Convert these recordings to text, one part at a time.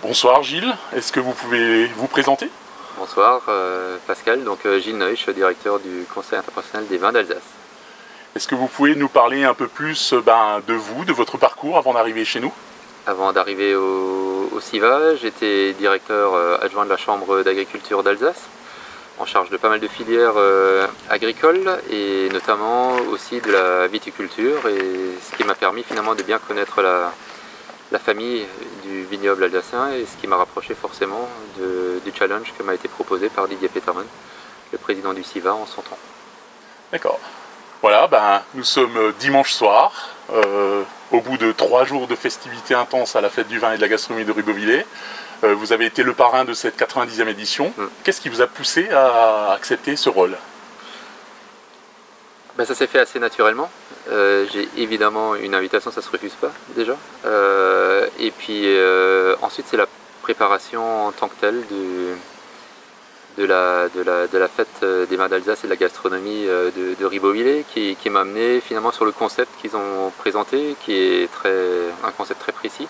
Bonsoir Gilles, est-ce que vous pouvez vous présenter? Bonsoir Pascal, donc Gilles Neuch, directeur du Conseil interprofessionnel des vins d'Alsace. Est-ce que vous pouvez nous parler un peu plus de vous, de votre parcours avant d'arriver chez nous? Avant d'arriver au CIVA, j'étais directeur adjoint de la Chambre d'agriculture d'Alsace, en charge de pas mal de filières agricoles et notamment aussi de la viticulture, et ce qui m'a permis finalement de bien connaître la famille du vignoble alsacien et ce qui m'a rapproché forcément du challenge que m'a été proposé par Didier Petermann, le président du CIVA en son temps. D'accord. Voilà, nous sommes dimanche soir, au bout de 3 jours de festivités intenses à la fête du vin et de la gastronomie de Ribeauvillé. Vous avez été le parrain de cette 90e édition. Qu'est-ce qui vous a poussé à accepter ce rôle? Ça s'est fait assez naturellement. J'ai évidemment une invitation, ça ne se refuse pas déjà. Et puis ensuite c'est la préparation en tant que telle de la fête des vins d'Alsace et de la gastronomie de Ribeauvillé qui m'a amené finalement sur le concept qu'ils ont présenté, qui est un concept très précis,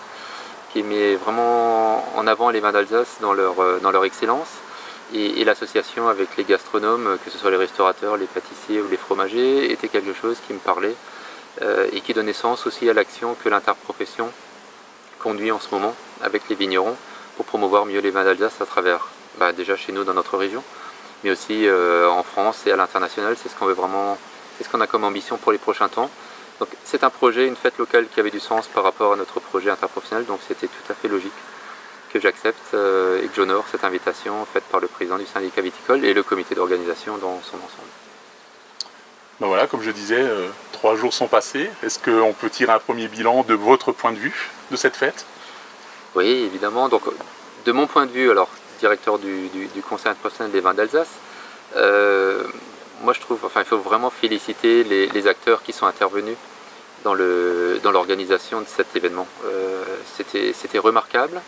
qui met vraiment en avant les vins d'Alsace dans leur excellence. Et l'association avec les gastronomes, que ce soit les restaurateurs, les pâtissiers ou les fromagers, était quelque chose qui me parlait et qui donnait sens aussi à l'action que l'interprofession conduit en ce moment avec les vignerons pour promouvoir mieux les vins d'Alsace à travers, déjà chez nous dans notre région, mais aussi en France et à l'international. C'est ce qu'on veut vraiment, c'est ce qu'on a comme ambition pour les prochains temps. Donc c'est un projet, une fête locale qui avait du sens par rapport à notre projet interprofessionnel, donc c'était tout à fait logique que j'accepte et que j'honore cette invitation faite par le président du syndicat viticole et le comité d'organisation dans son ensemble. Voilà, comme je disais, 3 jours sont passés. Est-ce qu'on peut tirer un premier bilan de votre point de vue de cette fête? Oui, évidemment. Donc, de mon point de vue, alors directeur du Conseil interprofessionnel des vins d'Alsace, moi je trouve, il faut vraiment féliciter les acteurs qui sont intervenus dans l'organisation de cet événement. C'était remarquable.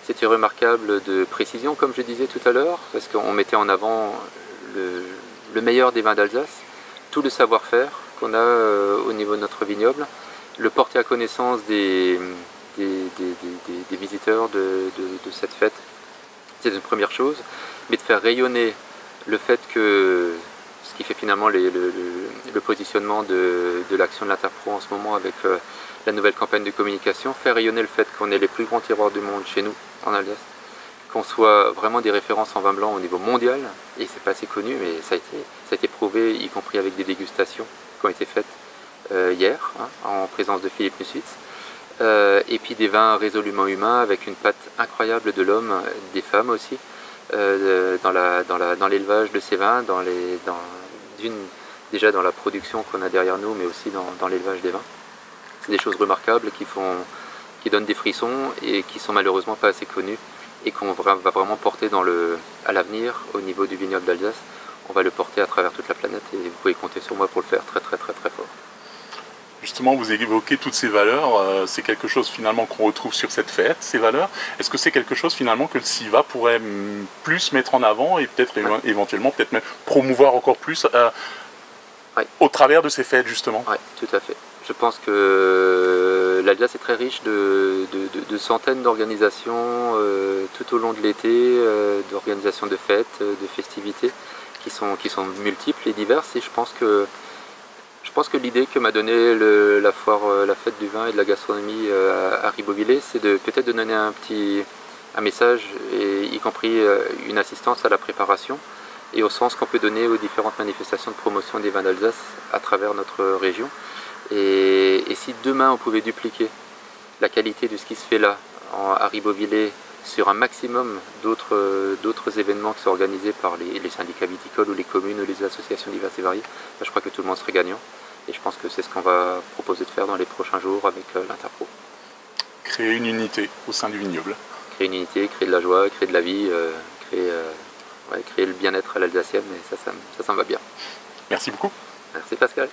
C'était remarquable de précision, comme je disais tout à l'heure, parce qu'on mettait en avant le meilleur des vins d'Alsace, tout le savoir-faire qu'on a au niveau de notre vignoble, le porter à connaissance des visiteurs de cette fête, c'est une première chose, mais de faire rayonner le fait que, ce qui fait finalement le positionnement de l'action de l'Interpro en ce moment avec la nouvelle campagne de communication, faire rayonner le fait qu'on ait les plus grands terroirs du monde chez nous, en Alsace, qu'on soit vraiment des références en vin blanc au niveau mondial, et c'est pas assez connu, mais ça a été prouvé, y compris avec des dégustations qui ont été faites hier, en présence de Philippe Nusswitz, et puis des vins résolument humains, avec une patte incroyable de l'homme, des femmes aussi, dans l'élevage de ces vins, déjà dans la production qu'on a derrière nous, mais aussi dans l'élevage des vins. C'est des choses remarquables qui donnent des frissons et qui sont malheureusement pas assez connues et qu'on va vraiment porter à l'avenir au niveau du vignoble d'Alsace. On va le porter à travers toute la planète et vous pouvez compter sur moi pour le faire très très très très fort. Justement, vous évoquez toutes ces valeurs, c'est quelque chose finalement qu'on retrouve sur cette fête, ces valeurs. Est-ce que c'est quelque chose finalement que le CIVA pourrait plus mettre en avant et peut-être éventuellement peut-être même promouvoir encore plus au travers de ces fêtes justement? Oui, tout à fait. Je pense que l'Alsace est très riche de centaines d'organisations tout au long de l'été, d'organisations de fêtes, de festivités qui sont multiples et diverses. Et je pense que l'idée que m'a donnée la fête du vin et de la gastronomie à Ribeauvillé, c'est peut-être de donner un message, et y compris une assistance à la préparation et au sens qu'on peut donner aux différentes manifestations de promotion des vins d'Alsace à travers notre région. Et si demain on pouvait dupliquer la qualité de ce qui se fait là, à Ribeauvillé, sur un maximum d'autres événements qui sont organisés par les syndicats viticoles ou les communes ou les associations diverses et variées, je crois que tout le monde serait gagnant. Et je pense que c'est ce qu'on va proposer de faire dans les prochains jours avec l'Interpro. Créer une unité au sein du vignoble. Créer une unité, créer de la joie, créer de la vie, créer le bien-être à l'alsacienne, et ça me va bien. Merci beaucoup. Merci Pascal.